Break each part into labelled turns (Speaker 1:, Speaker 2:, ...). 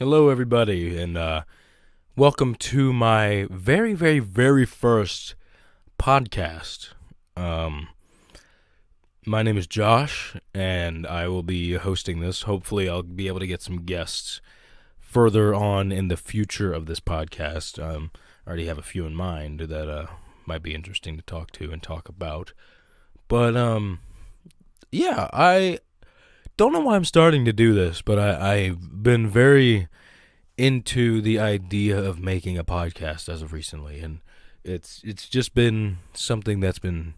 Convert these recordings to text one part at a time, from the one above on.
Speaker 1: Hello, everybody, and welcome to my very, very, very first podcast. Um, my name is Josh, and I will be hosting this. Hopefully, I'll be able to get some guests further on in the future of this podcast. I already have a few in mind that might be interesting to talk to and talk about. But yeah, I don't know why I'm starting to do this, but I've been very into the idea of making a podcast as of recently, and it's just been something that's been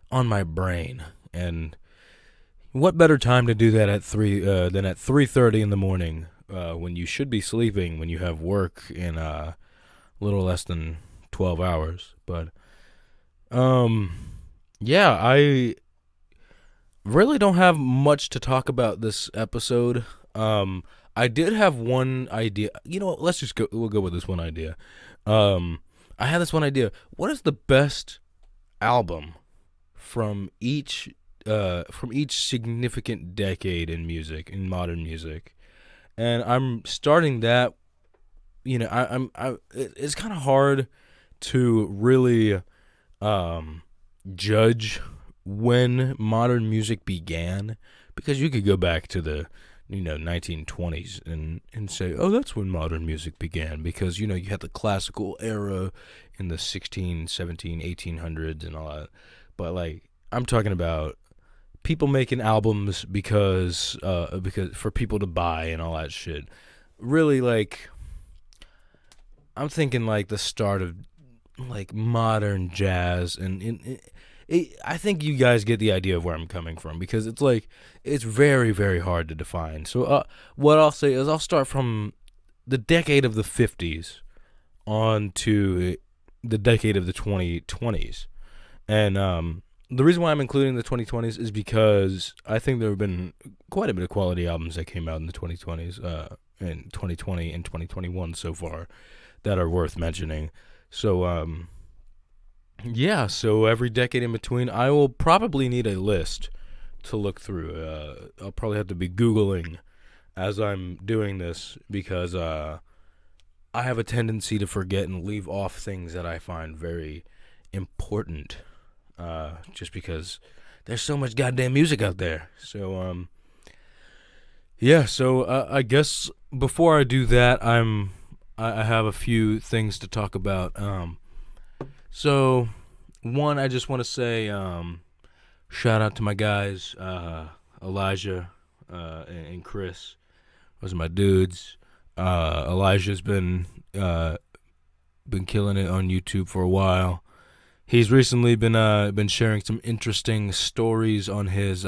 Speaker 1: on my brain. And what better time to do that at three than at 3:30 in the morning, when you should be sleeping, when you have work in a little less than 12 hours. But yeah, I really don't have much to talk about this episode. I did have one idea. You know what? Let's just go. We'll go with this one idea. I had this one idea. What is the best album from each significant decade in music, in modern music? And I'm starting that. You know, it's kind of hard to really judge when modern music began, because you could go back to the 1920s and say, oh, that's when modern music began, because you had the classical era in the 16, 17, 1800s and all that. But like, I'm talking about people making albums because for people to buy and all that shit. Really, like, I'm thinking like the start of like modern jazz, and I think you guys get the idea of where I'm coming from, because it's like, it's very, very hard to define. So what I'll say is I'll start from the decade of the 50s on to the decade of the 2020s. And the reason why I'm including the 2020s is because I think there have been quite a bit of quality albums that came out in the 2020s, in 2020 and 2021 so far, that are worth mentioning. So yeah, so every decade in between, I will probably need a list to look through. I'll probably have to be Googling as I'm doing this, because I have a tendency to forget and leave off things that I find very important, just because there's so much goddamn music out there. So, yeah, so I guess before I do that, I have a few things to talk about. So, one, I just want to say, shout out to my guys, Elijah and Chris. Those are my dudes. Elijah's been killing it on YouTube for a while. He's recently been sharing some interesting stories on his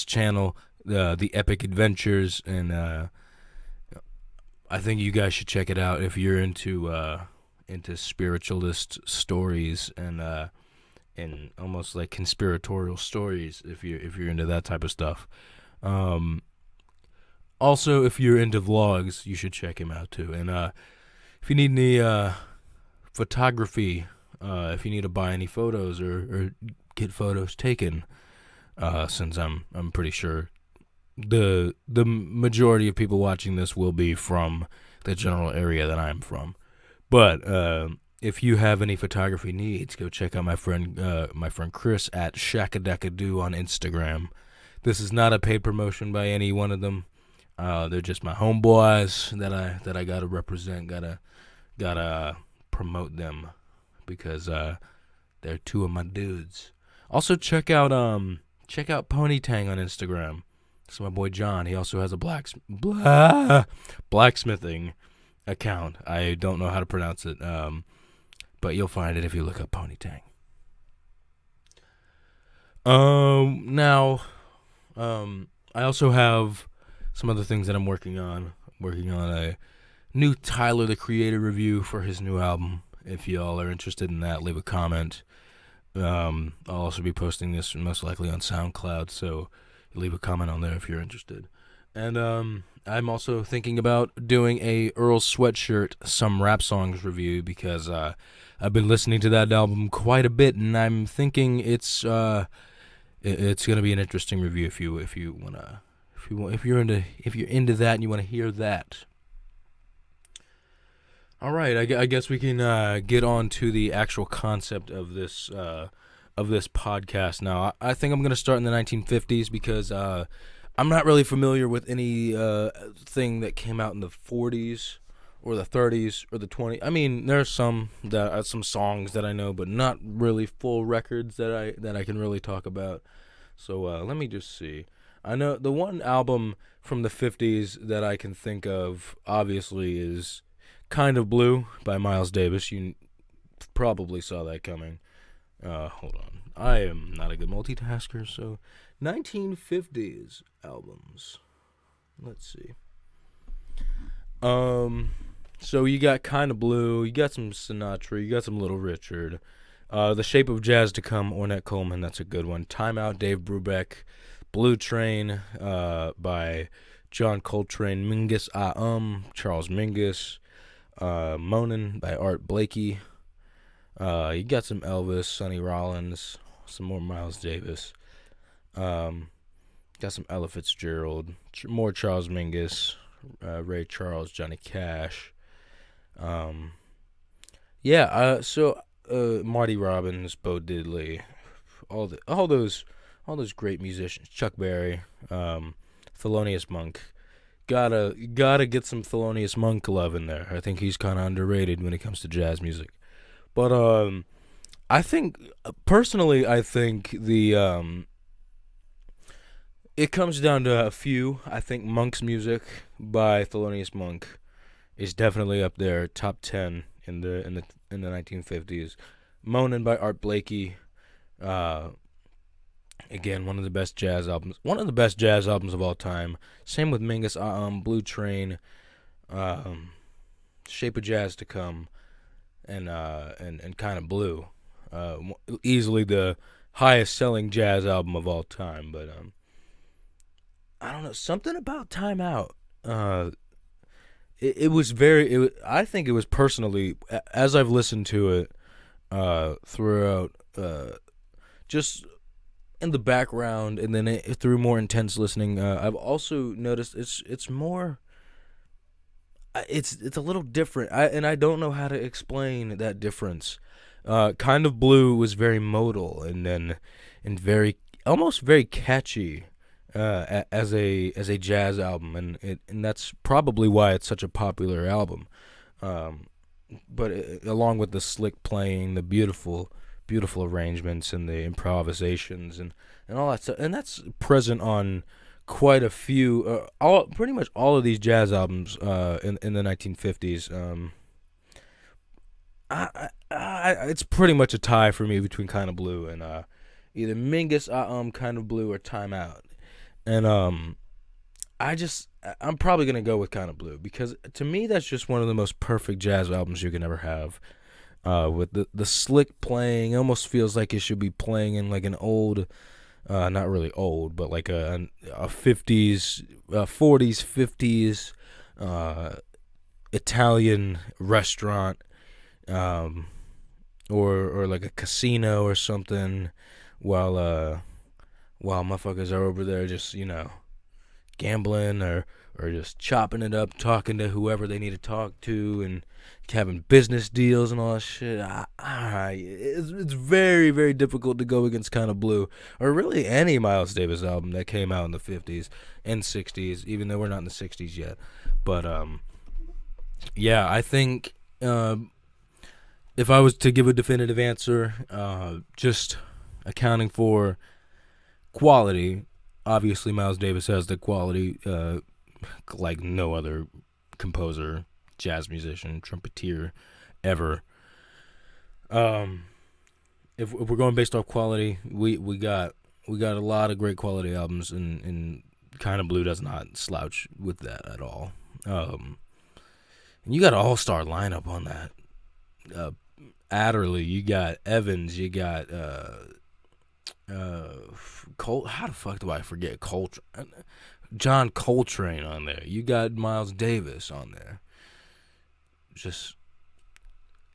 Speaker 1: channel, the Epic Adventures, and I think you guys should check it out if you're into spiritualist stories and almost like conspiratorial stories, if you're into that type of stuff. Also, if you're into vlogs, you should check him out too. And if you need any photography, if you need to buy any photos or get photos taken, since I'm pretty sure the majority of people watching this will be from the general area that I'm from. But if you have any photography needs, go check out my friend Chris at Shakadakadoo on Instagram. This is not a paid promotion by any one of them. They're just my homeboys that I gotta represent, gotta promote them, because they're two of my dudes. Also check out Ponytang on Instagram. This is my boy John. He also has a blacksmithing account. I don't know how to pronounce it, but you'll find it if you look up Ponytang. Now, I also have some other things that I'm working on. I'm working on a new Tyler, the Creator review for his new album. If y'all are interested in that, leave a comment. I'll also be posting this most likely on SoundCloud, so leave a comment on there if you're interested. And I'm also thinking about doing a Earl Sweatshirt Some Rap Songs review, because I've been listening to that album quite a bit, and I'm thinking it's gonna be an interesting review if you're into that and you want to hear that. All right, I guess we can get on to the actual concept of this podcast now. I think I'm going to start in the 1950s because I'm not really familiar with any thing that came out in the 40s or the 30s or the 20s. I mean, there's some songs that I know, but not really full records that I can really talk about. So let me just see. I know the one album from the 50s that I can think of, obviously, is Kind of Blue by Miles Davis. You probably saw that coming. Hold on. I am not a good multitasker, so 1950s albums. Let's see. Um, so you got Kind of Blue, you got some Sinatra, you got some Little Richard. The Shape of Jazz to Come, Ornette Coleman, that's a good one. Time Out, Dave Brubeck. Blue Train by John Coltrane. Mingus Charles Mingus. Moanin' by Art Blakey. You got some Elvis, Sonny Rollins, some more Miles Davis. Got some Ella Fitzgerald, more Charles Mingus, Ray Charles, Johnny Cash. Marty Robbins, Bo Diddley, all those great musicians. Chuck Berry, Thelonious Monk. Gotta get some Thelonious Monk love in there. I think he's kind of underrated when it comes to jazz music. But I think personally, I think the it comes down to a few. I think Monk's music by Thelonious Monk is definitely up there, top 10 in the 1950s. Moanin' by Art Blakey, uh, again, one of the best jazz albums. One of the best jazz albums of all time. Same with Mingus, Blue Train, um, Shape of Jazz to Come, and Kind of Blue. Easily the highest selling jazz album of all time. But I don't know, something about Time Out. It was very. I think it was personally, as I've listened to it throughout, just in the background, and then through more intense listening, I've also noticed it's more. It's a little different, and I don't know how to explain that difference. Kind of Blue was very modal, and very almost very catchy, as a jazz album, and that's probably why it's such a popular album. Um, but along with the slick playing, the beautiful arrangements, and the improvisations, and all that stuff, and that's present on quite a few, all pretty much all of these jazz albums in the 1950s. It's pretty much a tie for me between Kind of Blue and either Mingus Kind of Blue or Time Out. And I'm probably gonna go with Kind of Blue because to me that's just one of the most perfect jazz albums you can ever have. With the slick playing, almost feels like it should be playing in like an old, not really old, but like a 50s, 40s, 50s, Italian restaurant, um, or like a casino or something, while while motherfuckers are over there just gambling or just chopping it up, talking to whoever they need to talk to, and having business deals and all that shit. It's very, very difficult to go against Kind of Blue, or really any Miles Davis album that came out in the 50s and 60s, even though we're not in the 60s yet. But yeah, I think if I was to give a definitive answer, just accounting for quality, obviously Miles Davis has the quality like no other composer, jazz musician, trumpeter ever. Um, if we're going based off quality, we got a lot of great quality albums, and Kind of Blue does not slouch with that at all. And you got an all-star lineup on that. Adderley, you got Evans, you got how the fuck do I forget Coltrane? John Coltrane on there. You got Miles Davis on there. Just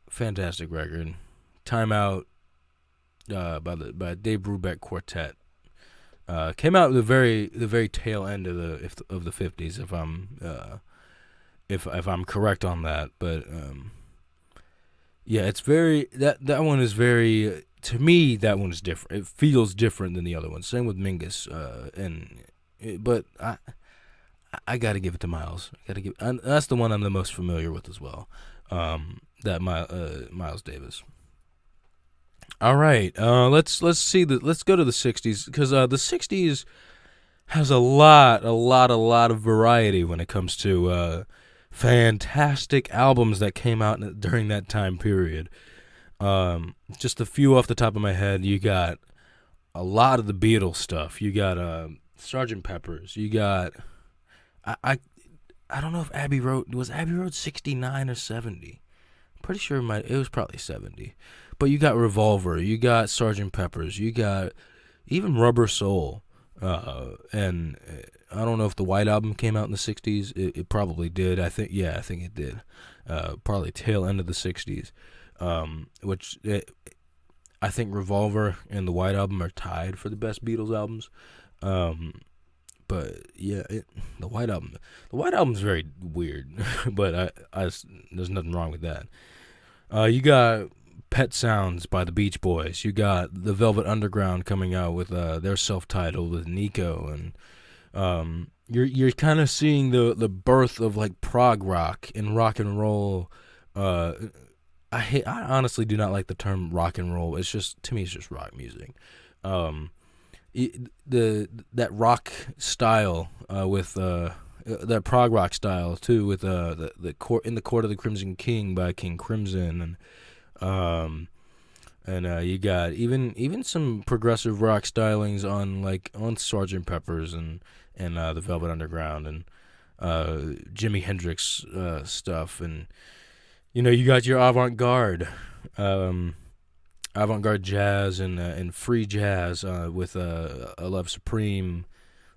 Speaker 1: fantastic record. Time Out by Dave Brubeck Quartet. Came out at the very tail end of the 50s, if I'm correct on that, but yeah, it's very that one is very to me that one is different. It feels different than the other one. Same with Mingus, but I got to give it to Miles. That's the one I'm the most familiar with as well. That Miles Davis. All right, let's go to the '60s because the '60s has a lot of variety when it comes to fantastic albums that came out during that time period. Just a few off the top of my head. You got a lot of the Beatles stuff. You got Sgt. Pepper's. You got I, I I don't know if Abbey Road 69 or 70. I'm pretty sure it was probably 70. But you got Revolver. You got Sgt. Pepper's. You got even Rubber Soul. And I don't know if the White Album came out in the '60s. It probably did. I think it did. Probably tail end of the '60s. I think Revolver and the White Album are tied for the best Beatles albums. But yeah, the White Album's very weird. But there's nothing wrong with that. You got Pet Sounds by the Beach Boys. You got the Velvet Underground coming out with their self-titled with Nico, and you're kind of seeing the birth of like prog rock and rock and roll. I honestly do not like the term rock and roll. It's just to me it's just rock music. That rock style with that prog rock style too with the court in the Court of the Crimson King by King Crimson and you got even some progressive rock stylings on Sgt. Pepper's and the Velvet Underground and Jimi Hendrix stuff, and you got your avant-garde jazz and free jazz with A Love Supreme,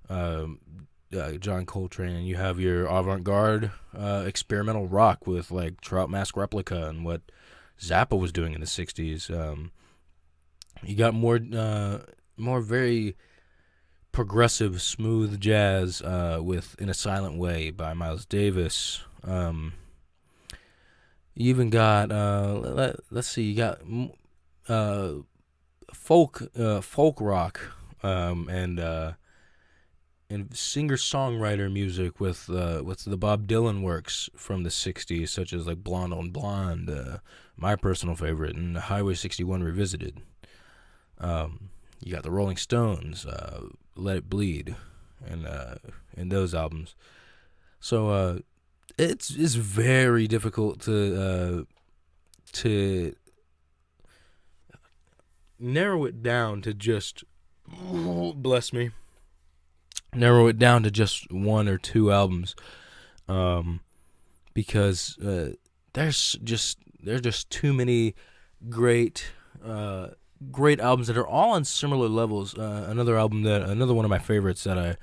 Speaker 1: John Coltrane, and you have your avant-garde experimental rock with like Trout Mask Replica and what Zappa was doing in the '60s. You got more very progressive, smooth jazz with "In a Silent Way" by Miles Davis. You even got let's see, you got folk rock and singer-songwriter music with the Bob Dylan works from the '60s, such as like Blonde on Blonde, my personal favorite, and Highway 61 Revisited. You got the Rolling Stones, Let It Bleed, and those albums. So it's very difficult to narrow it down to just bless me. Narrow it down to just one or two albums, because there's just too many great albums that are all on similar levels. Another one of my favorites that I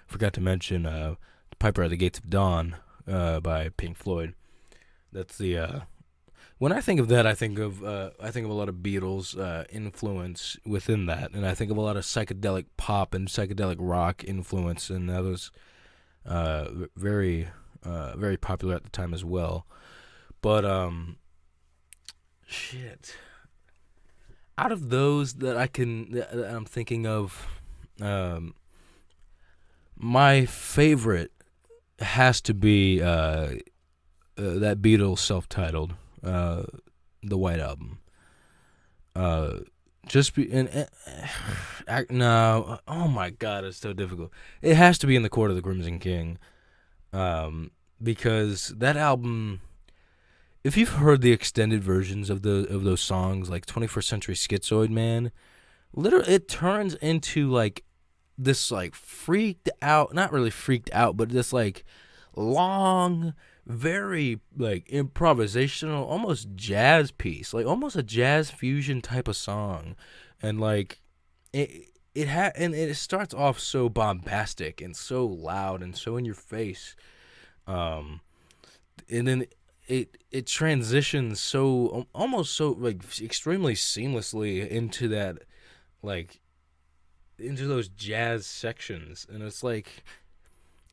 Speaker 1: forgot to mention, Piper at the Gates of Dawn by Pink Floyd. That's the when I think of that, I think of a lot of Beatles influence within that, and I think of a lot of psychedelic pop and psychedelic rock influence, and that was very popular at the time as well. But shit, out of those that I'm thinking of, my favorite has to be that Beatles self-titled. The White Album. No. Oh my God, it's so difficult. It has to be in the Court of the Crimson King, because that album. If you've heard the extended versions of those songs, like 21st Century Schizoid Man, literally it turns into like this like freaked out, not really freaked out, but this like long, very like improvisational, almost jazz piece, like almost a jazz fusion type of song, and like it starts off so bombastic and so loud and so in your face, and then it transitions so almost so like extremely seamlessly into that like into those jazz sections, and it's like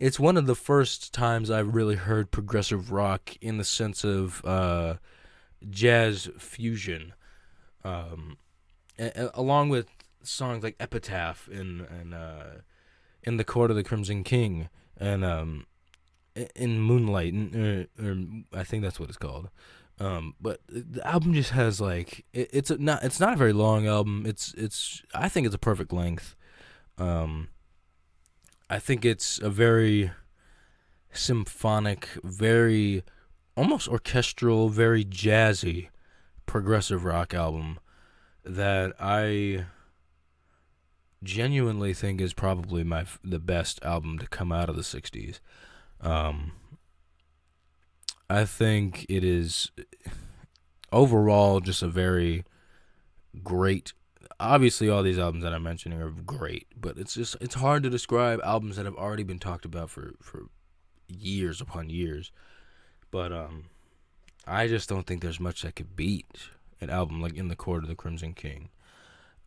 Speaker 1: it's one of the first times I've really heard progressive rock in the sense of jazz fusion, um, along with songs like Epitaph and in the Court of the Crimson King and in Moonlight, or I think that's what it's called. But the album just has like it's not a very long album. It's I think it's a perfect length. Um, I think it's a very symphonic, very almost orchestral, very jazzy progressive rock album that I genuinely think is probably the best album to come out of the 60s. Um, I think it is overall just a very great. Obviously, all these albums that I'm mentioning are great, but it's hard to describe albums that have already been talked about for years upon years. But I just don't think there's much that could beat an album like In the Court of the Crimson King.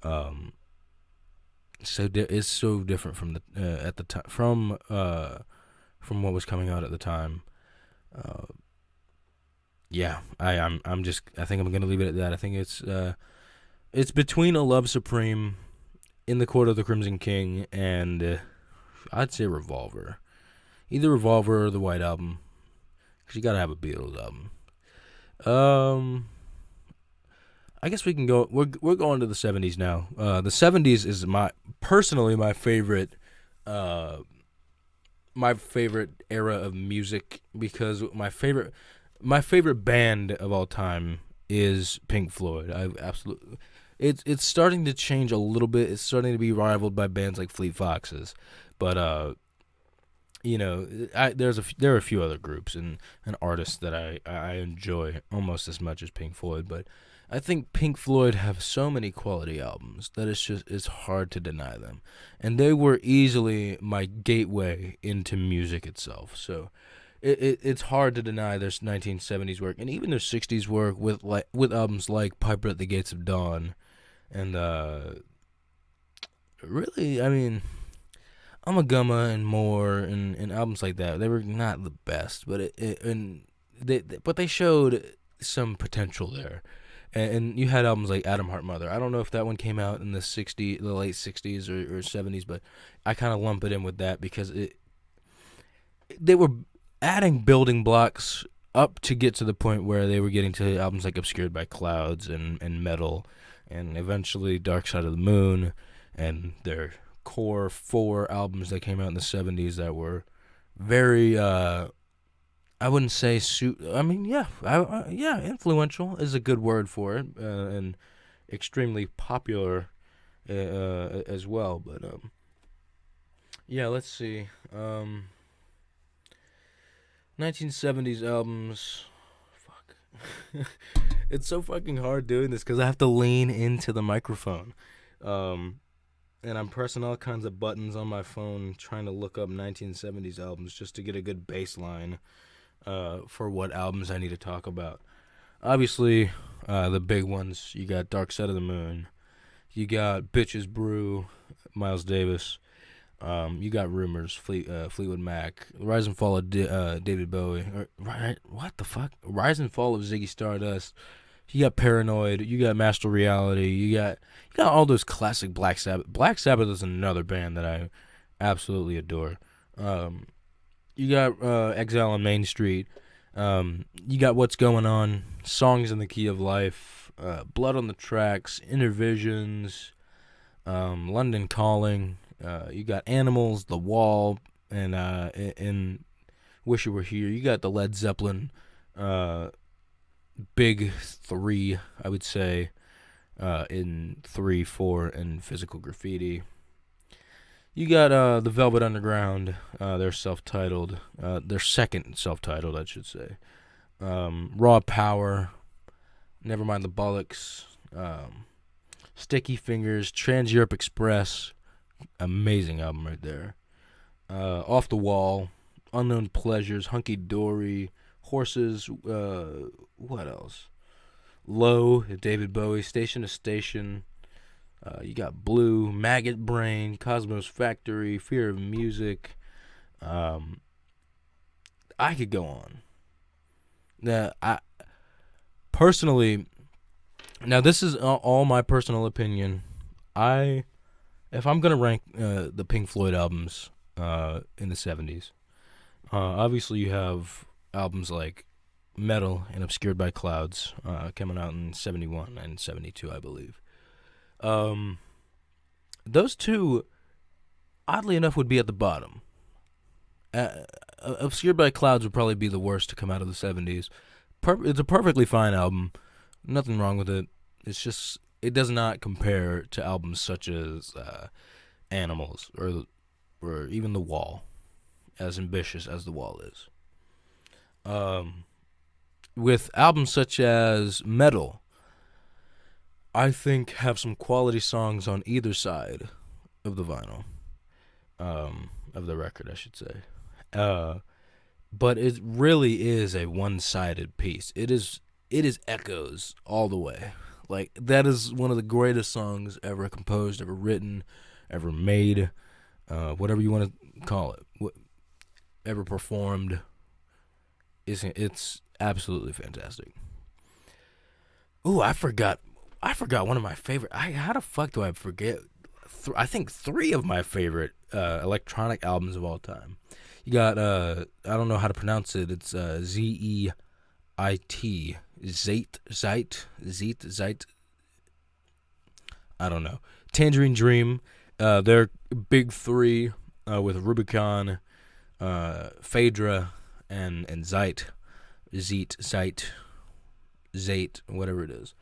Speaker 1: Um, it's so different from the at the time from what was coming out at the time. Uh, yeah, I'm just I think I'm gonna leave it at that. I think it's between A Love Supreme, In the Court of the Crimson King, and I'd say Revolver. Either Revolver or the White Album, because you gotta have a Beatles album. Um, I guess we can go. We're going to the '70s now. The '70s is personally uh, my favorite era of music because my favorite band of all time is Pink Floyd. I absolutely. It's starting to change a little bit. It's starting to be rivaled by bands like Fleet Foxes, but there are a few other groups and artists that I enjoy almost as much as Pink Floyd, but I think Pink Floyd have so many quality albums that it's hard to deny them, and they were easily my gateway into music itself. So it's hard to deny their 1970s work and even their 60s work with albums like Piper at the Gates of Dawn, and really, I mean. Amagama and More and albums like that, they were not the best, but they showed some potential there. And you had albums like Atom Heart Mother. I don't know if that one came out in the late 60s or 70s, but I kind of lump it in with that because they were adding building blocks up to get to the point where they were getting to albums like Obscured by Clouds and Metal, and eventually Dark Side of the Moon, and their core 4 albums that came out in the 70s that were very I wouldn't say I mean yeah, influential is a good word for it, and extremely popular as well, but yeah, let's see. 1970s albums, fuck. It's so fucking hard doing this cuz I have to lean into the microphone. And I'm pressing all kinds of buttons on my phone trying to look up 1970s albums just to get a good baseline for what albums I need to talk about. Obviously, the big ones, you got Dark Side of the Moon, you got Bitches Brew, Miles Davis, you got Rumors, Fleetwood Mac, Rise and Fall of David Bowie, what the fuck? Rise and Fall of Ziggy Stardust. You got Paranoid, you got Master Reality, you got all those classic Black Sabbath. Black Sabbath is another band that I absolutely adore. You got Exile on Main Street. You got What's Going On, Songs in the Key of Life, Blood on the Tracks, Intervisions, London Calling. You got Animals, The Wall, and Wish You Were Here. You got the Led Zeppelin big 3, I would say, in 3, 4, and Physical Graffiti. You got the Velvet Underground, their self-titled, their second self-titled, I should say. Raw Power, Nevermind the Bollocks, Sticky Fingers, Trans Europe Express, amazing album right there. Off the Wall, Unknown Pleasures, Hunky Dory, Horses, what else? Low, David Bowie, Station to Station. You got Blue, Maggot Brain, Cosmos Factory, Fear of Music, Um, I could go on. Now, I personally, now this is all my personal opinion. I, if I'm gonna rank the Pink Floyd albums in the '70s, obviously you have albums like Metal and Obscured by Clouds coming out in '71 and '72, I believe. Um, those two, oddly enough, would be at the bottom. Obscured by Clouds would probably be the worst to come out of the '70s. It's a perfectly fine album. Nothing wrong with it. It's just it does not compare to albums such as Animals or even The Wall, as ambitious as The Wall is. With albums such as Metal, I think have some quality songs on either side of the vinyl, of the record, I should say. Uh, but it really is a one-sided piece. It is echoes all the way. Like that is one of the greatest songs ever composed, ever written, ever made, whatever you want to call it, ever performed. It's absolutely fantastic. Ooh, I forgot one of my favorite. How the fuck do I forget? I think three of my favorite electronic albums of all time. You got I don't know how to pronounce it. It's Zeit, Zeit. I don't know. Tangerine Dream. Their big three with Rubicon, Phaedra, and Zeit, whatever it is.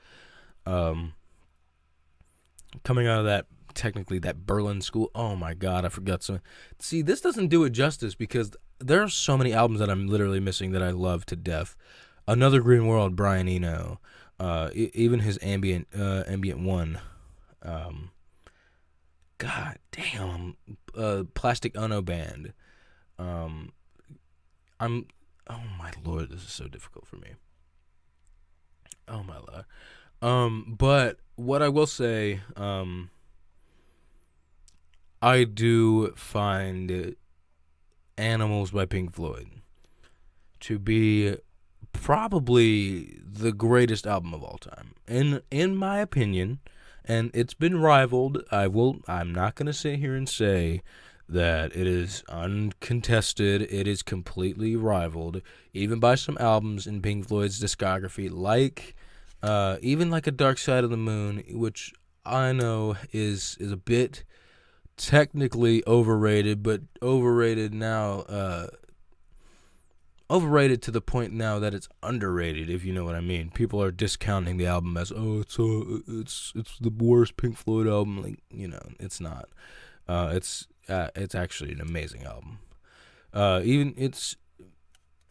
Speaker 1: Coming out of that, technically that Berlin school. Oh my God, I forgot some. See, this doesn't do it justice because there are so many albums that I'm literally missing that I love to death. Another Green World, Brian Eno. Even his ambient one. God damn. Plastic Ono Band. I'm. Oh my Lord, this is so difficult for me. Oh my Lord. But what I will say, I do find Animals by Pink Floyd to be probably the greatest album of all time. In my opinion, and it's been rivaled. I'm not going to sit here and say that it is uncontested. It is completely rivaled, even by some albums in Pink Floyd's discography, like even like A Dark Side of the Moon, which I know is a bit technically overrated, but overrated now. Overrated to the point now that it's underrated, if you know what I mean. People are discounting the album as it's the worst Pink Floyd album. Like, it's not. It's actually an amazing album.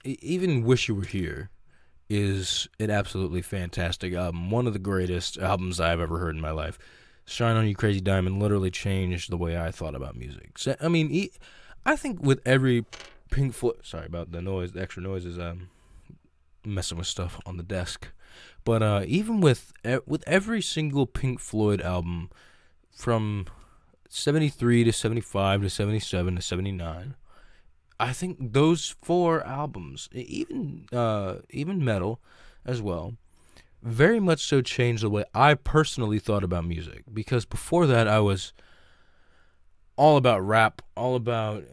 Speaker 1: Even Wish You Were Here is an absolutely fantastic album. One of the greatest albums I've ever heard in my life. Shine On You Crazy Diamond literally changed the way I thought about music. So, I mean, I think with every Pink Floyd. Sorry about the noise. The extra noise is messing with stuff on the desk. But even with every single Pink Floyd album from 73 to 75 to 77 to 79, I think those four albums, even Metal as well, very much so changed the way I personally thought about music. Because before that, I was all about rap, all about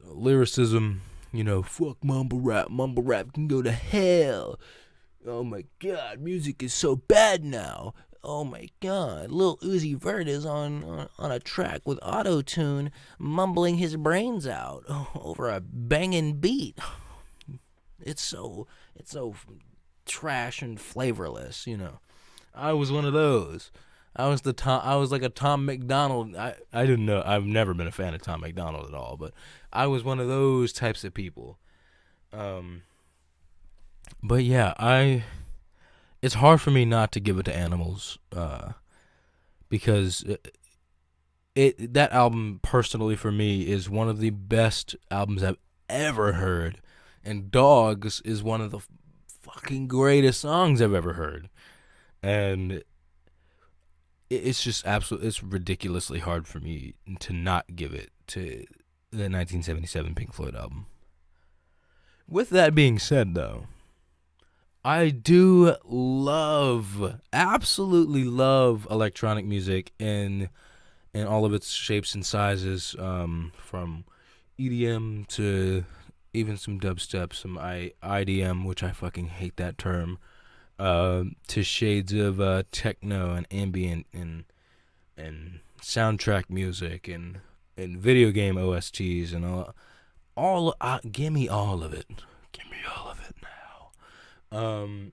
Speaker 1: lyricism, fuck mumble rap. Mumble rap can go to hell. Oh my God, music is so bad now. Oh my God, Lil Uzi Vert is on a track with auto-tune, mumbling his brains out over a banging beat. It's so trash and flavorless, I was one of those. I was like a Tom McDonald. I didn't know. I've never been a fan of Tom McDonald at all, but I was one of those types of people. But yeah, it's hard for me not to give it to Animals, because that album personally for me is one of the best albums I've ever heard, and Dogs is one of the fucking greatest songs I've ever heard, and it's just it's ridiculously hard for me to not give it to the 1977 Pink Floyd album. With that being said, though, I do love, absolutely love electronic music in all of its shapes and sizes, from EDM to even some dubstep, some IDM, which I fucking hate that term, to shades of techno and ambient and soundtrack music and video game OSTs and all give me all of it. Give me all of it now.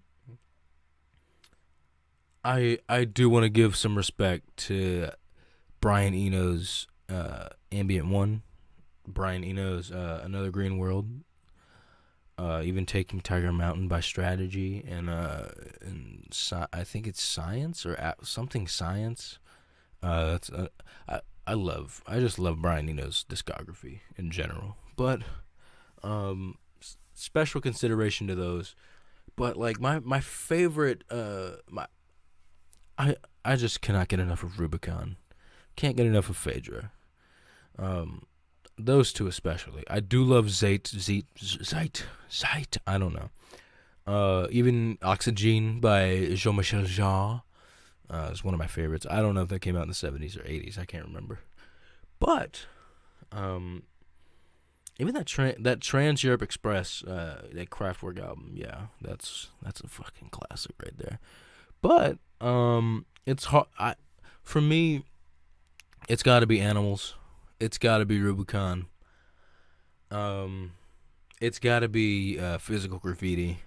Speaker 1: I do want to give some respect to Brian Eno's Ambient One, Brian Eno's Another Green World, even taking Tiger Mountain by Strategy, and I think it's Science or something Science. That's I just love Brian Eno's discography in general, but special consideration to those. But like my favorite, I just cannot get enough of Rubicon. Can't get enough of Phaedra. Those two especially. I do love Zeit. I don't know. Even Oxygen by Jean-Michel Jarre is one of my favorites. I don't know if that came out in the 70s or 80s. I can't remember. But even that Trans Europe Express, that Kraftwerk album, yeah, that's a fucking classic right there. But it's hard. For me, it's got to be Animals. It's got to be Rubicon. It's got to be Physical Graffiti.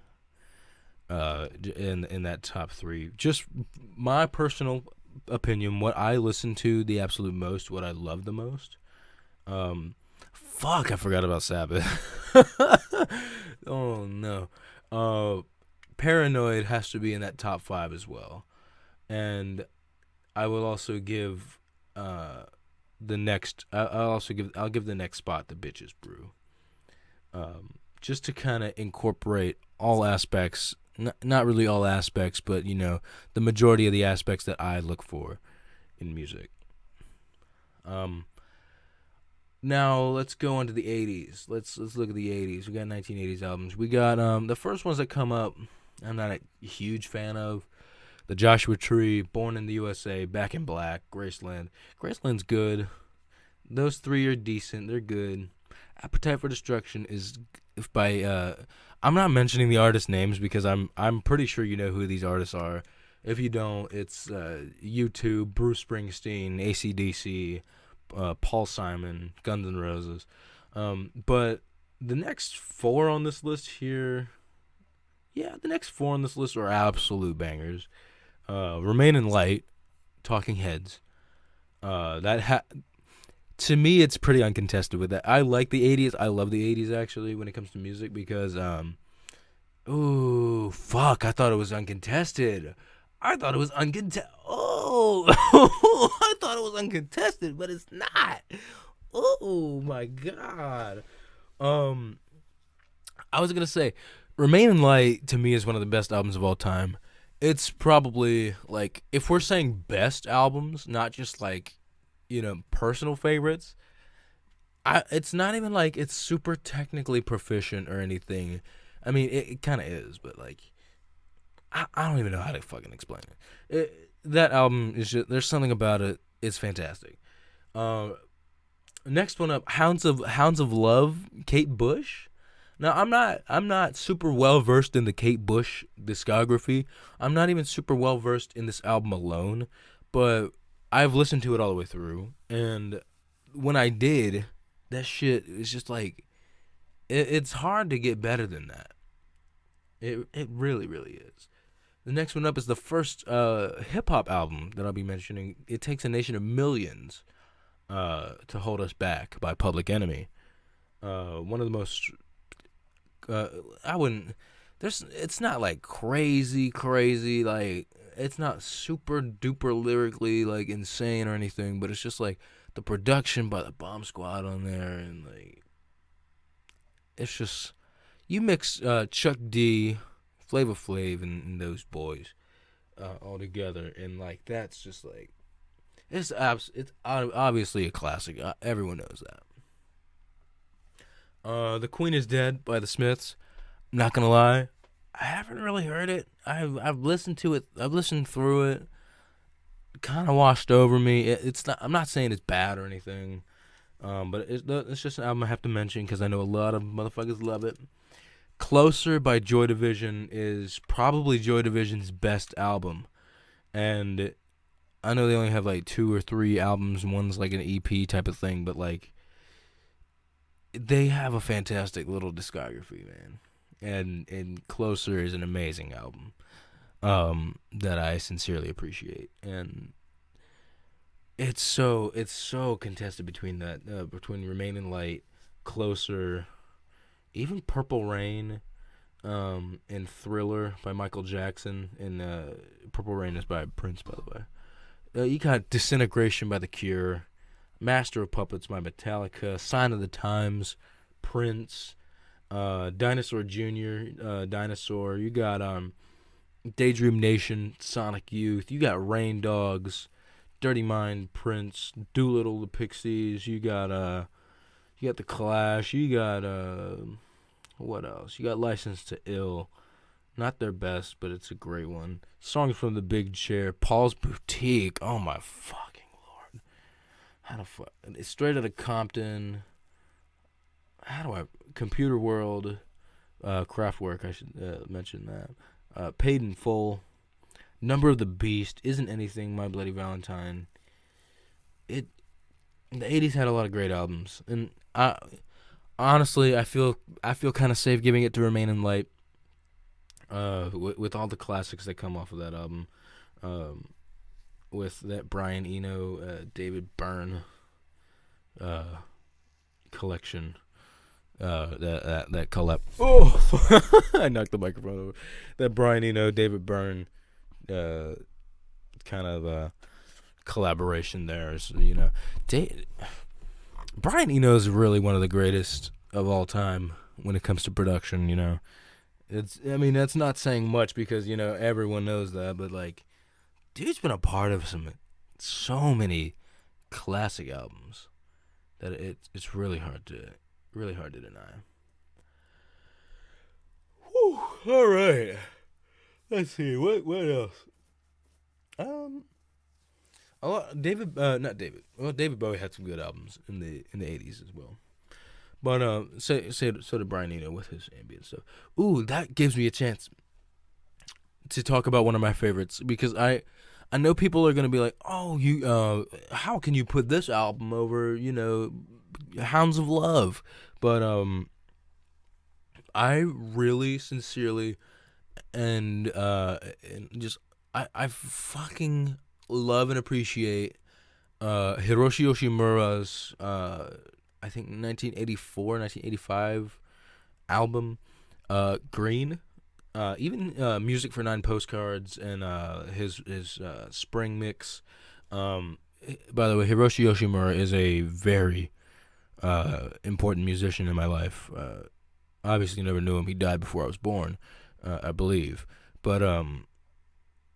Speaker 1: In that top three. Just my personal opinion, what I listen to the absolute most, what I love the most. Fuck, I forgot about Sabbath. Oh no. Paranoid has to be in that top 5 as well. And I will also give the next. I'll give the next spot to Bitches Brew. Just to kind of incorporate all aspects, not really all aspects, but the majority of the aspects that I look for in music. Now let's go into the 80s. Let's look at the 80s. We got 1980s albums. We got the first ones that come up. I'm not a huge fan of. The Joshua Tree, Born in the USA, Back in Black, Graceland. Graceland's good. Those 3 are decent. They're good. Appetite for Destruction is by I'm not mentioning the artist names because I'm pretty sure you know who these artists are. If you don't, it's U2, Bruce Springsteen, AC/DC, Paul Simon, Guns N' Roses. But the next 4 on this list here, the next 4 on this list are absolute bangers. Remain in Light, Talking Heads. To me, it's pretty uncontested with that. I like the 80s. I love the 80s, actually, when it comes to music, because, ooh, fuck, I thought it was uncontested. I thought it was uncontested. Oh, I thought it was uncontested, but it's not. Oh, my God. I was going to say, Remain in Light, to me, is one of the best albums of all time. It's probably, like, if we're saying best albums, not just, like, personal favorites, it's not even like it's super technically proficient or anything. I mean, it kind of is, but like, I don't even know how to fucking explain it. That album is just, there's something about it. It's fantastic. Next one up, Hounds of Love, Kate Bush. Now, I'm not super well versed in the Kate Bush discography. I'm not even super well versed in this album alone, but I've listened to it all the way through, and when I did, that shit is just like, it's hard to get better than that. It really, really is. The next one up is the first hip-hop album that I'll be mentioning. It Takes a Nation of Millions to Hold Us Back by Public Enemy. One of the most, it's not like crazy, like, it's not super duper lyrically like insane or anything, but it's just like the production by the Bomb Squad on there, and like, it's just, you mix Chuck D, Flavor Flav, and those boys all together, and like, that's just like, it's obviously a classic. Everyone knows that. The Queen is Dead by the Smiths. Not gonna lie, I haven't really heard it. I've listened to it. I've listened through it. Kind of washed over me. It's not. I'm not saying it's bad or anything. But it's just an album I have to mention because I know a lot of motherfuckers love it. Closer by Joy Division is probably Joy Division's best album, and I know they only have like 2 or 3 albums. One's like an EP type of thing, but like they have a fantastic little discography, man. And Closer is an amazing album that I sincerely appreciate, and it's so contested between between Remain in Light, Closer, even Purple Rain, and Thriller by Michael Jackson, and Purple Rain is by Prince, by the way. You got Disintegration by The Cure, Master of Puppets by Metallica, Sign of the Times, Prince, Dinosaur Jr., Dinosaur. You got Daydream Nation, Sonic Youth. You got Rain Dogs, Dirty Mind, Prince, Doolittle, the Pixies. You got The Clash. You got what else? You got License to Ill. Not their best, but it's a great one. Songs from the Big Chair, Paul's Boutique. Oh my fucking lord! How the fuck? It's Straight Outta Compton. How do I? Computer World, Kraftwerk. I should mention that. Paid in Full. Number of the Beast, Isn't Anything, My Bloody Valentine. The '80s had a lot of great albums, and honestly, I feel kind of safe giving it to Remain in Light. With all the classics that come off of that album, with that Brian Eno, David Byrne, collection, that collab. Oh, I knocked the microphone over. That Brian Eno, David Byrne, kind of collaboration there. Is, Brian Eno is really one of the greatest of all time when it comes to production. That's not saying much because everyone knows that, but like, dude's been a part of so many classic albums that it's really hard to deny. Whew, all right. Let's see what else. A lot, not David. Well, David Bowie had some good albums in the '80s as well. But so did Brian Eno with his ambient stuff. Ooh, that gives me a chance to talk about one of my favorites because I know people are gonna be like, oh, how can you put this album over Hounds of Love? But I really sincerely and just I fucking love and appreciate Hiroshi Yoshimura's I think 1984, 1985 album, Green. Even Music for 9 Postcards and his Spring Mix. By the way, Hiroshi Yoshimura is a very important musician in my life. Obviously, never knew him. He died before I was born, I believe. But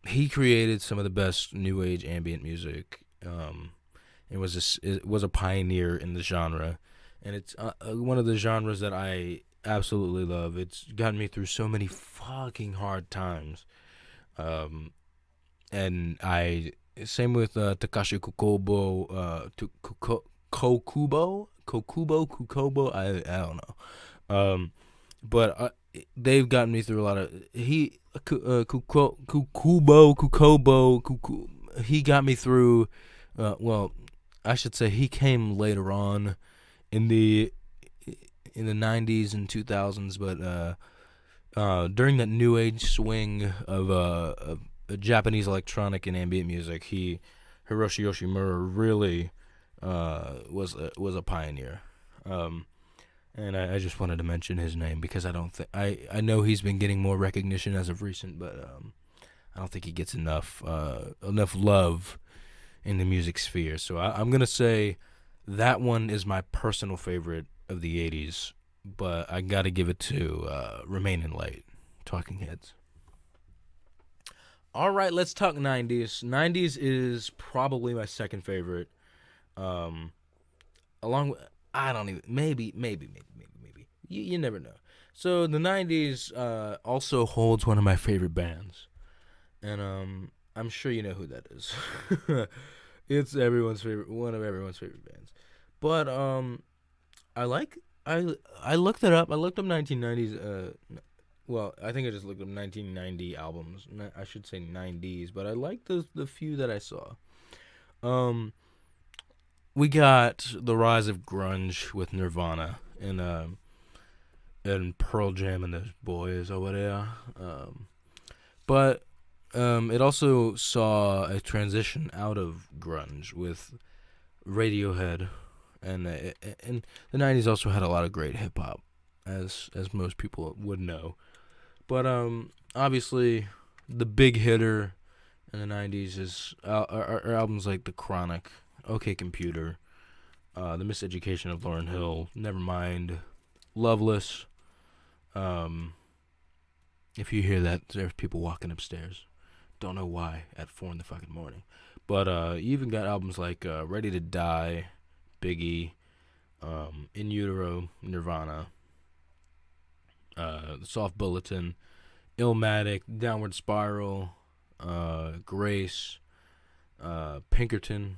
Speaker 1: he created some of the best new age ambient music. It was a pioneer in the genre, and it's one of the genres that I absolutely love. It's gotten me through so many fucking hard times. And same with Takashi Kokubo, Kokubo. I don't know. But they've gotten me through a lot of Kukubo. He got me through. Well, I should say he came later on in the '90s and 2000s, but during that new age swing of Japanese electronic and ambient music, Hiroshi Yoshimura really was a pioneer. And I just wanted to mention his name because I know he's been getting more recognition as of recent, but I don't think he gets enough love in the music sphere. So I'm gonna say that one is my personal favorite of the '80s, but I gotta give it to Remain in Light, Talking Heads. All right, let's talk '90s. '90s is probably my second favorite. Along with I don't even maybe. you never know. So the '90s also holds one of my favorite bands, and I'm sure you know who that is. It's everyone's favorite, one of everyone's favorite bands. But I like I looked it up. I looked up 1990s. Well, I think I just looked up 1990 albums. I should say '90s, but I like the few that I saw. Um, we got the rise of grunge with Nirvana and Pearl Jam and those boys over there. But it also saw a transition out of grunge with Radiohead, and the '90s also had a lot of great hip hop, as most people would know. But obviously, the big hitter in the '90s is are albums like The Chronic, OK Computer, The Miseducation of Lauryn Hill, Nevermind, Loveless. Um, if you hear that, there's people walking upstairs. Don't know why at 4 in the fucking morning. But you even got albums like Ready to Die, Biggie, In Utero, Nirvana, The Soft Bulletin, Illmatic, Downward Spiral, Grace, Pinkerton,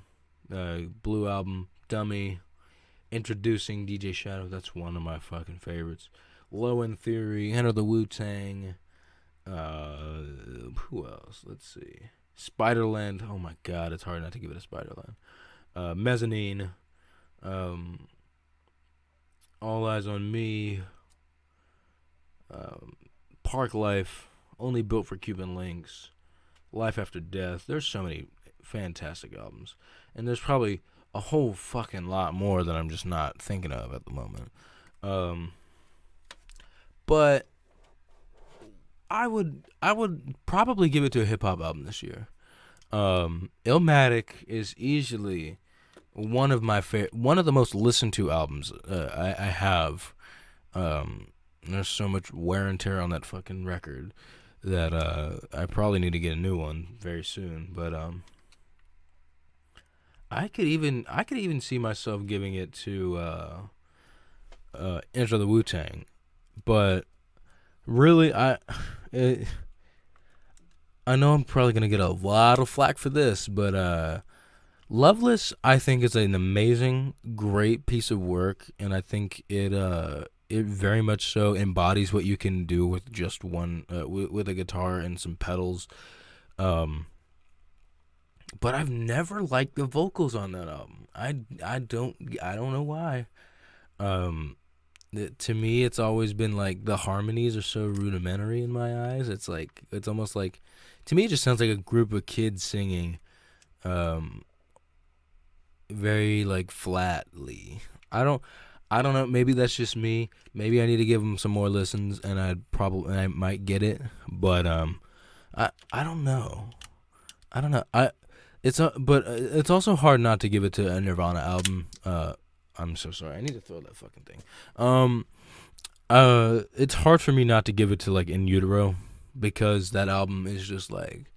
Speaker 1: Blue Album, Dummy, Introducing DJ Shadow. That's one of my fucking favorites. Low End Theory, Enter the Wu-Tang. Who else? Let's see. Spiderland. Oh my god, it's hard not to give it a Spiderland. Mezzanine. Um, All Eyes on Me. Park Life. Only Built for Cuban Links. Life After Death. There's so many fantastic albums. And there's probably a whole fucking lot more that I'm just not thinking of at the moment. But I would probably give it to a hip hop album this year. Illmatic is easily one of the most listened to albums I have. There's so much wear and tear on that fucking record that I probably need to get a new one very soon. But I could even see myself giving it to Enter the Wu-Tang, but really I know I'm probably gonna get a lot of flack for this, but Loveless I think is an amazing, great piece of work, and I think it very much so embodies what you can do with just one with a guitar and some pedals. But I've never liked the vocals on that album. I don't know why. To me, it's always been like the harmonies are so rudimentary in my eyes. It's almost like, to me, it just sounds like a group of kids singing, very like flatly. I don't know. Maybe that's just me. Maybe I need to give them some more listens, and I might get it. But I don't know. But it's also hard not to give it to a Nirvana album. I'm so sorry. I need to throw that fucking thing. It's hard for me not to give it to like In Utero, because that album is just like,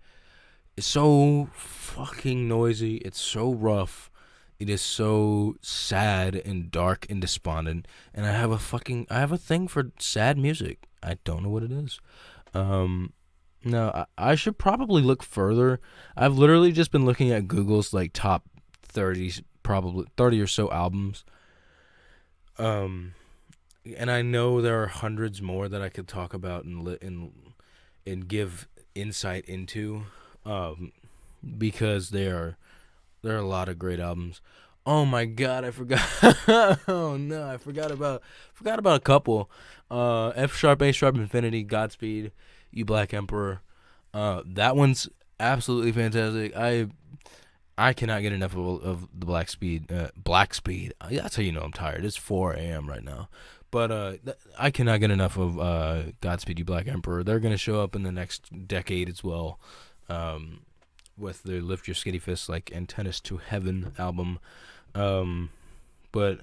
Speaker 1: it's so fucking noisy. It's so rough. It is so sad and dark and despondent. And I have a thing for sad music. I don't know what it is. No, I should probably look further. I've literally just been looking at Google's like top 30, probably 30 or so albums. And I know there are hundreds more that I could talk about and give insight into, because there are a lot of great albums. Oh my god, I forgot. Oh no, I forgot about a couple. F sharp, A sharp, Infinity, Godspeed, You Black Emperor. That one's absolutely fantastic. I cannot get enough of the Black Speed. That's how you know I'm tired. It's 4 a.m. right now. But I cannot get enough of Godspeed You Black Emperor. They're going to show up in the next decade as well, with their Lift Your Skitty Fists like Antennas to Heaven album. But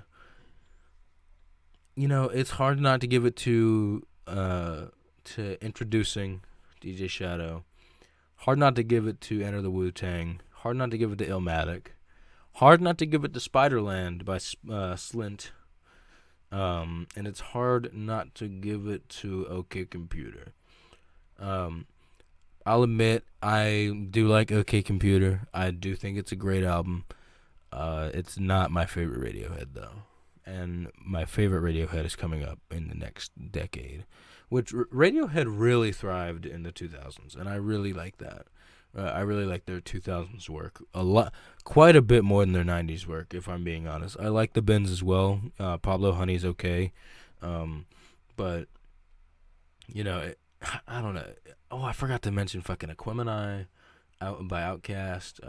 Speaker 1: you know, it's hard not to give it to Introducing DJ Shadow. Hard not to give it to Enter the Wu-Tang. Hard not to give it to Illmatic. Hard not to give it to Spiderland by Slint. And it's hard not to give it to OK Computer. Um, I'll admit I do like OK Computer. I do think it's a great album. It's not my favorite Radiohead though, and my favorite Radiohead is coming up in the next decade, which Radiohead really thrived in the 2000s, and I really like that. I really like their 2000s work a lot, quite a bit more than their 90s work. If I'm being honest, I like the Bends as well. Pablo Honey's okay, um, but I don't know. Oh, I forgot to mention fucking Aquemini out by Outkast.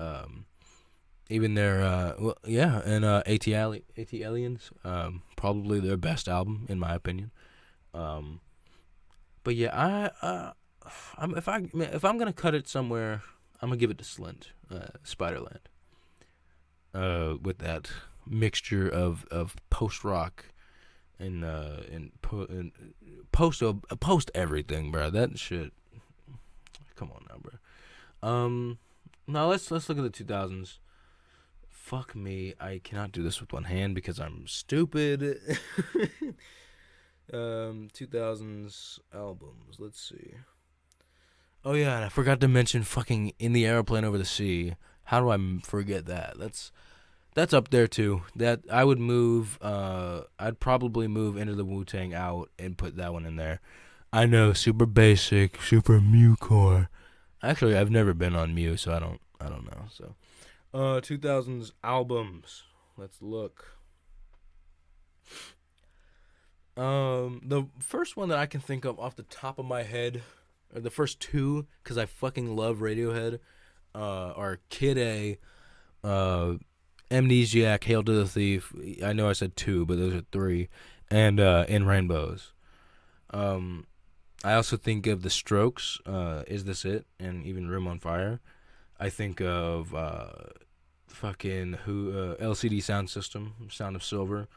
Speaker 1: Even their and AT Aliens, probably their best album in my opinion. Um, but yeah, if I'm gonna cut it somewhere, I'm gonna give it to Slint, Spiderland. With that mixture of post rock and post everything, bro. That shit. Come on now, bro. Now let's look at the 2000s. Fuck me, I cannot do this with one hand because I'm stupid. 2000s albums. Let's see. Oh yeah, and I forgot to mention fucking In the Aeroplane Over the Sea. How do I forget that? That's up there too. That I would move. I'd probably move Into the Wu-Tang out and put that one in there. I know, super basic, super Mew-core. Actually, I've never been on Mew, so I don't know. So, 2000s albums. Let's look. The first one that I can think of off the top of my head, or the first two, because I fucking love Radiohead, are Kid A, Amnesiac, Hail to the Thief. I know I said two, but those are three, and In Rainbows. I also think of The Strokes, Is This It, and even Room on Fire. I think of LCD Sound System, Sound of Silver.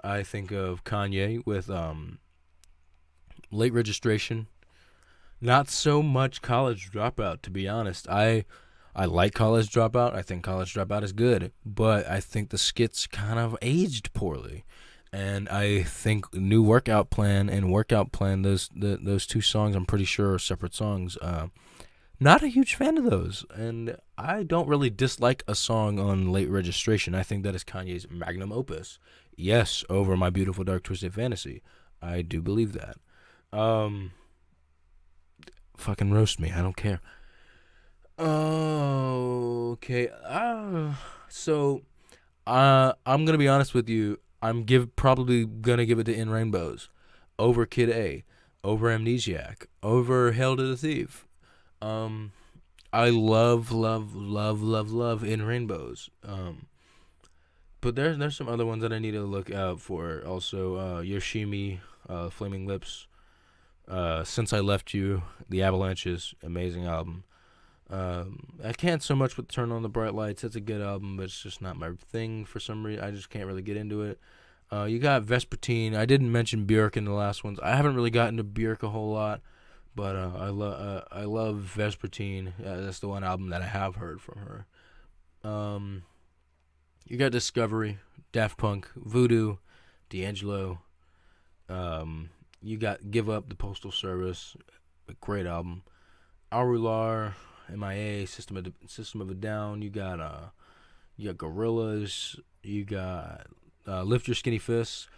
Speaker 1: I think of Kanye with Late Registration. Not so much College Dropout, to be honest. I like College Dropout. I think College Dropout is good, but I think the skits kind of aged poorly. And I think New Workout Plan and Workout Plan, those two songs, I'm pretty sure are separate songs. Not a huge fan of those, and I don't really dislike a song on Late Registration. I think that is Kanye's magnum opus. Yes, over My Beautiful Dark Twisted Fantasy. I do believe that. Fucking roast me. I don't care. Oh, okay. I'm gonna be honest with you. Probably gonna give it to In Rainbows over Kid A, over Amnesiac, over Hail to the Thief. I love In Rainbows. But there's some other ones that I need to look out for. Also, Yoshimi, Flaming Lips, Since I Left You, The Avalanches, amazing album. I can't so much with Turn on the Bright Lights. It's a good album, but it's just not my thing for some reason. I just can't really get into it. You got Vespertine. I didn't mention Björk in the last ones. I haven't really gotten to Björk a whole lot, but I love Vespertine. That's the one album that I have heard from her. You got Discovery, Daft Punk, Voodoo, D'Angelo. You got Give Up, The Postal Service, a great album. Arular, MIA, System of a Down. You got Gorillaz. You got Lift Your Skinny Fists.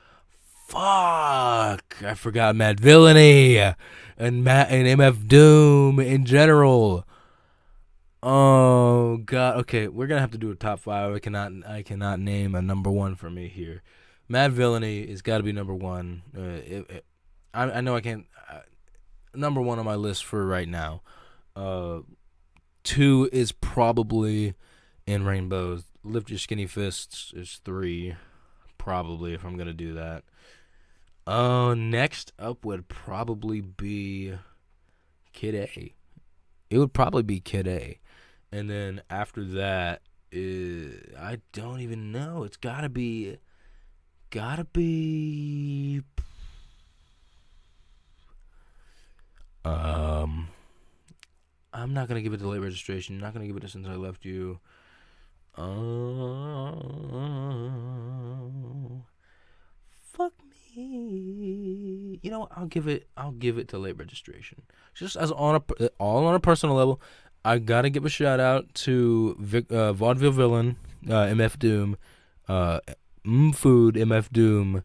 Speaker 1: Fuck, I forgot Mad Villainy and MF Doom in general. Oh god. Okay, we're gonna have to do a top five. I cannot name a number one for me here. Mad Villainy has got to be number one. I know I can't. Number one on my list for right now. Two is probably In Rainbows. Lift Your Skinny Fists is three, probably, if I'm gonna do that. Next up would probably be Kid A. It would probably be Kid A. And then after that, I don't even know. It's gotta be. I'm not gonna give it to Late Registration. Not gonna give it to Since I Left You. Fuck You know what? I'll give it to Late Registration. Just as on a all on a personal level, I gotta give a shout out to Vaudeville Villain, MF Doom, Food, MF Doom,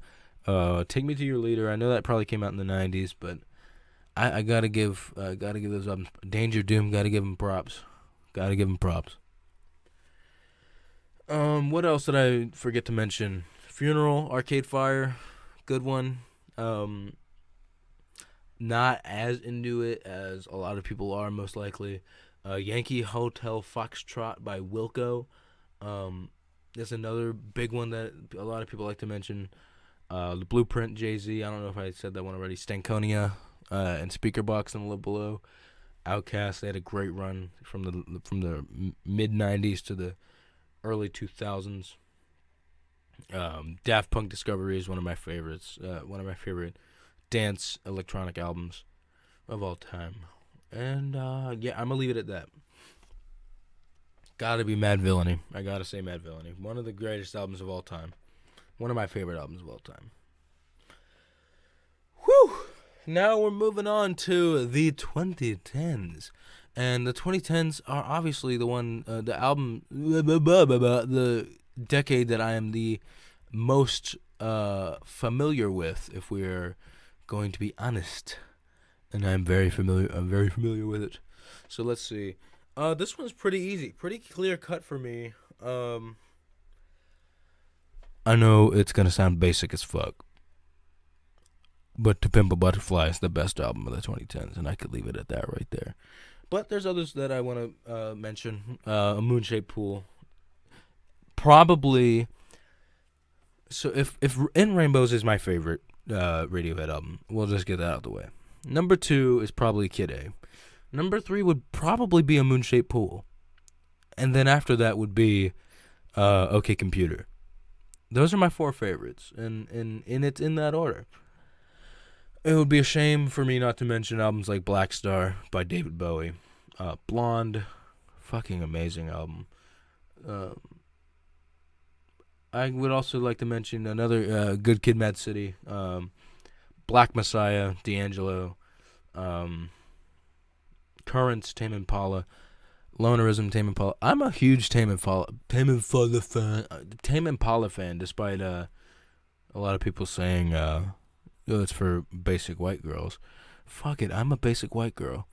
Speaker 1: Take Me to Your Leader. I know that probably came out in the '90s, but I gotta give those albums. Danger Doom, gotta give him props. Gotta give him props. What else did I forget to mention? Funeral, Arcade Fire, good one. Um, Not as into it as a lot of people are, most likely. Yankee Hotel Foxtrot by Wilco. There's another big one that a lot of people like to mention. The Blueprint, Jay-Z. I don't know if I said that one already. Stankonia, and Speakerbox and Live Below. Outkast, they had a great run from the mid '90s to the early 2000s. Daft Punk Discovery is one of my favorites. One of my favorite dance electronic albums of all time. And yeah, I'm gonna leave it at that. Gotta be Mad Villainy. I gotta say Mad Villainy. One of the greatest albums of all time. One of my favorite albums of all time. Whew! Now we're moving on to the 2010s. And the 2010s are obviously the album, the decade that I am the most familiar with, if we're going to be honest. And I'm very familiar with it. So let's see. This one's pretty easy, pretty clear cut for me. I know it's gonna sound basic as fuck, but To Pimp a Butterfly is the best album of the 2010s, and I could leave it at that right there. But there's others that I want to mention. A Moon-Shaped Pool, probably. So if In Rainbows is my favorite Radiohead album, we'll just get that out of the way. Number 2 is probably Kid A. Number 3 would probably be A Moon-Shaped Pool, and then after that would be OK Computer. Those are my 4 favorites, and it's in that order. It would be a shame for me not to mention albums like Black Star by David Bowie. Blonde, fucking amazing album. I would also like to mention another Good Kid, Mad City. Black Messiah, D'Angelo. Currents, Tame Impala. Lonerism, Tame Impala. I'm a huge Tame Impala fan, despite a lot of people saying it's for basic white girls. Fuck it, I'm a basic white girl.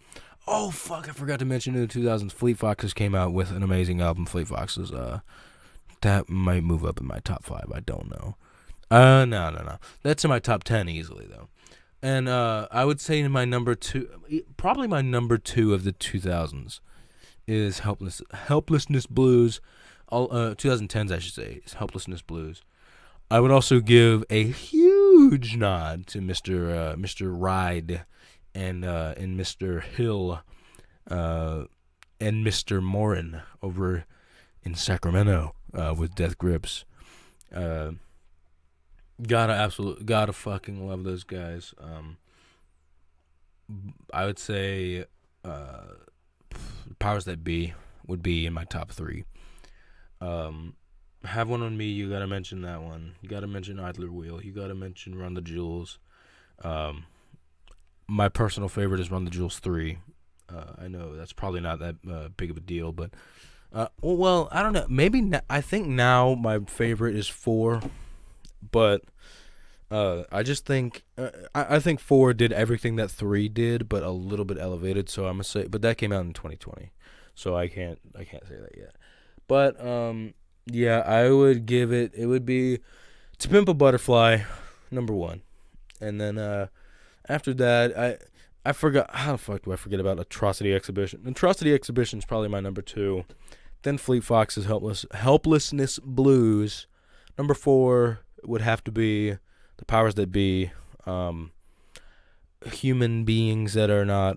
Speaker 1: Oh fuck, I forgot to mention in the 2000s, Fleet Foxes came out with an amazing album. Fleet Foxes, that might move up in my top 5. I don't know. No. That's in my top 10 easily though. And I would say in my number 2, probably my number 2 of the 2000s. Is Helplessness Blues. 2010s, I should say, is Helplessness Blues. I would also give a huge nod to Mr. Ride and Mr. Hill and Mr. Morin over in Sacramento with Death Grips. Gotta fucking love those guys. I would say Powers That Be would be in my top 3. Have One on Me, you gotta mention that one. You gotta mention Idler Wheel. You gotta mention Run the Jewels. My personal favorite is Run the Jewels 3. I know that's probably not that big of a deal, but well, I don't know. Maybe I think now my favorite is 4, but I just think I think 4 did everything that 3 did, but a little bit elevated. So I'm gonna say, but that came out in 2020, so I can't say that yet. But yeah, I would give it. It would be To Pimp a Butterfly, number 1, and then after that, I forgot. How the fuck do I forget about Atrocity Exhibition? Atrocity Exhibition is probably my number 2. Then Fleet Foxes' Helplessness Blues. Number 4 would have to be The Powers That Be, Human Beings that are not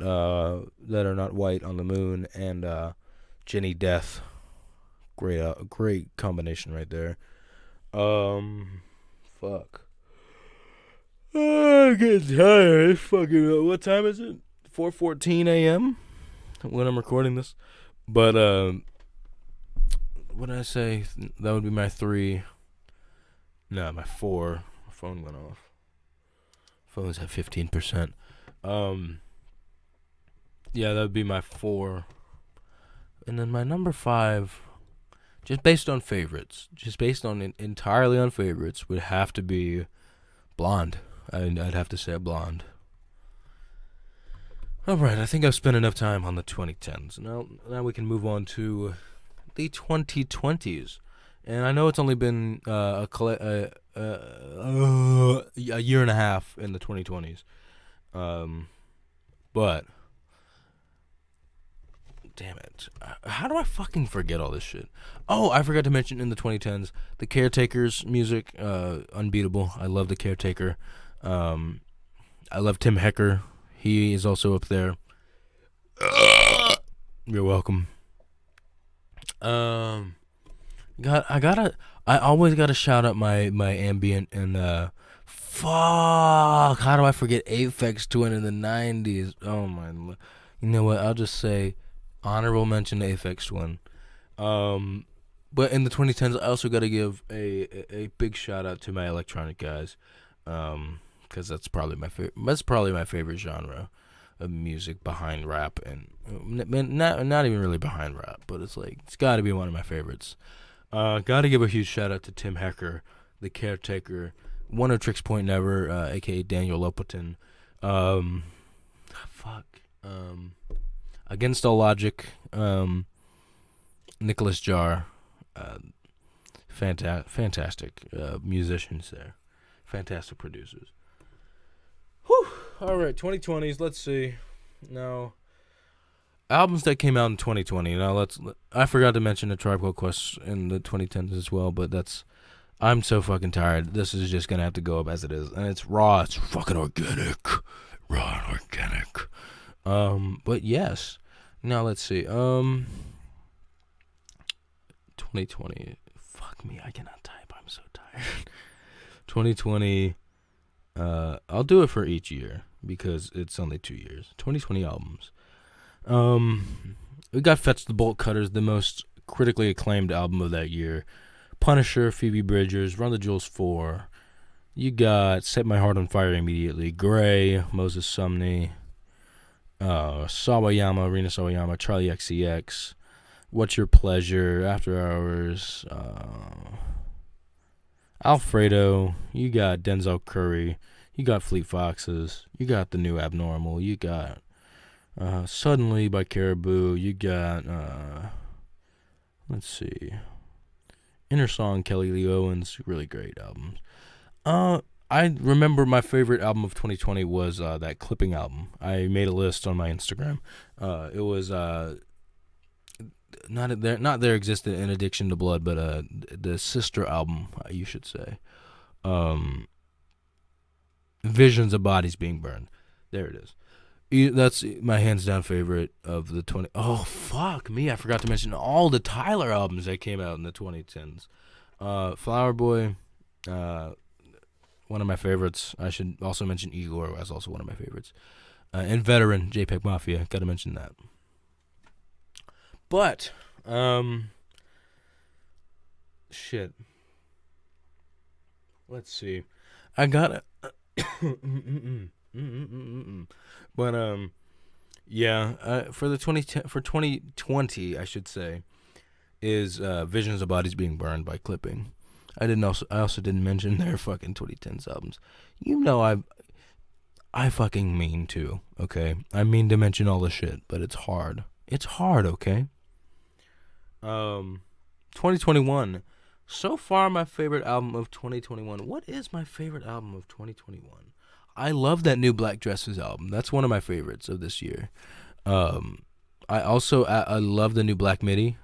Speaker 1: white on the moon, and Jenny Death. Great combination right there. Fuck. I'm getting tired. It's fucking. What time is it? 4:14 a.m. when I'm recording this. But what did I say? That would be my 3. No, my 4. My phone went off. Phone's at 15%. Yeah, that would be my 4. And then my number 5, just based on favorites, entirely on favorites, would have to be Blonde. I'd have to say Blonde. Alright, I think I've spent enough time on the 2010s. Now we can move on to the 2020s. And I know it's only been a year and a half in the 2020s. But damn it. How do I fucking forget all this shit? Oh, I forgot to mention in the 2010s, the Caretakers music, unbeatable. I love the Caretaker. I love Tim Hecker. He is also up there. You're welcome. I always gotta shout out my ambient and fuck. How do I forget Aphex Twin in the 90s? Oh my, you know what? I'll just say honorable mention to Aphex Twin. But in the 2010s, I also gotta give a big shout out to my electronic guys. Because that's probably my favorite. That's probably my favorite genre of music behind rap, and not even really behind rap, but it's got to be one of my favorites. Got to give a huge shout out to Tim Hecker, the Caretaker, one of Tricks Point Never, aka Daniel Lopatin. Against All Logic, Nicholas Jar, fantastic musicians there, fantastic producers. Whew. All right, 2020s. Let's see. Now, albums that came out in 2020. Now, I forgot to mention A Tribe Called Quest in the 2010s as well, but I'm so fucking tired. This is just gonna have to go up as it is, and it's raw. It's fucking organic, raw and organic. But yes. Now let's see. 2020. Fuck me. I cannot type. I'm so tired. 2020. I'll do it for each year because it's only 2 years. 2020 albums. We got Fetch the Bolt Cutters, the most critically acclaimed album of that year. Punisher, Phoebe Bridgers, Run the Jewels 4. You got Set My Heart on Fire Immediately, Gray, Moses Sumney, Sawayama, Rina Sawayama, Charlie XCX, What's Your Pleasure, After Hours, Alfredo, you got Denzel Curry, you got Fleet Foxes, you got The New Abnormal, you got Suddenly by Caribou, you got, let's see, Inner Song, Kelly Lee Owens, really great albums. I remember my favorite album of 2020 was that Clipping album. I made a list on my Instagram. It was not there existed in Addiction to Blood, but the sister album, you should say. Visions of Bodies Being Burned. There it is. That's my hands down favorite of the 20. Oh fuck me! I forgot to mention all the Tyler albums that came out in the 2010s. Flower Boy, one of my favorites. I should also mention Igor as also one of my favorites. And Veteran, JPEG Mafia. Got to mention that. But shit. Let's see. I got But yeah, for 2020, I should say, is Visions of Bodies Being Burned by Clipping. I also didn't mention their fucking 2010s albums. You know I fucking mean to, okay? I mean to mention all the shit, but it's hard. It's hard, okay? 2021. So far, my favorite album of 2021. What is my favorite album of 2021? I love that new Black Dresses album. That's one of my favorites of this year. I love the new Black Midi.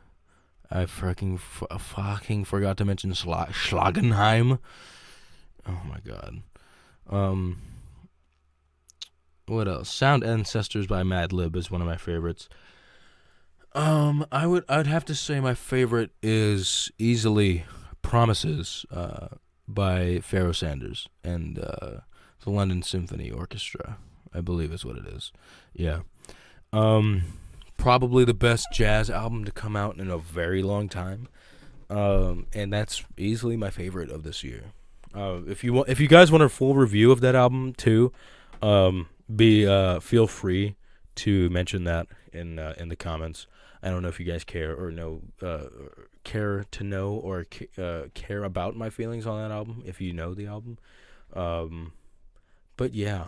Speaker 1: I fucking forgot to mention Schlagenheim. Oh my god. What else? Sound Ancestors by Madlib is one of my favorites. I'd have to say my favorite is easily Promises by Pharoah Sanders and the London Symphony Orchestra, I believe is what it is. Yeah. Probably the best jazz album to come out in a very long time. And that's easily my favorite of this year. if you guys want a full review of that album too, be feel free to mention that in the comments. I don't know if you guys care or know care to know or care about my feelings on that album. If you know the album, but yeah,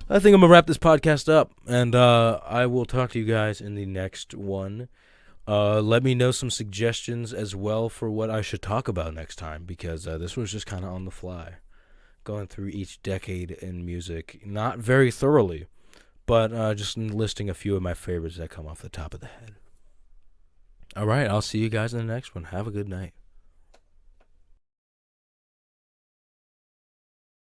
Speaker 1: I think I'm gonna wrap this podcast up, and I will talk to you guys in the next one. Let me know some suggestions as well for what I should talk about next time, because this was just kind of on the fly, going through each decade in music, not very thoroughly, but just listing a few of my favorites that come off the top of the head. All right, I'll see you guys in the next one. Have a good night.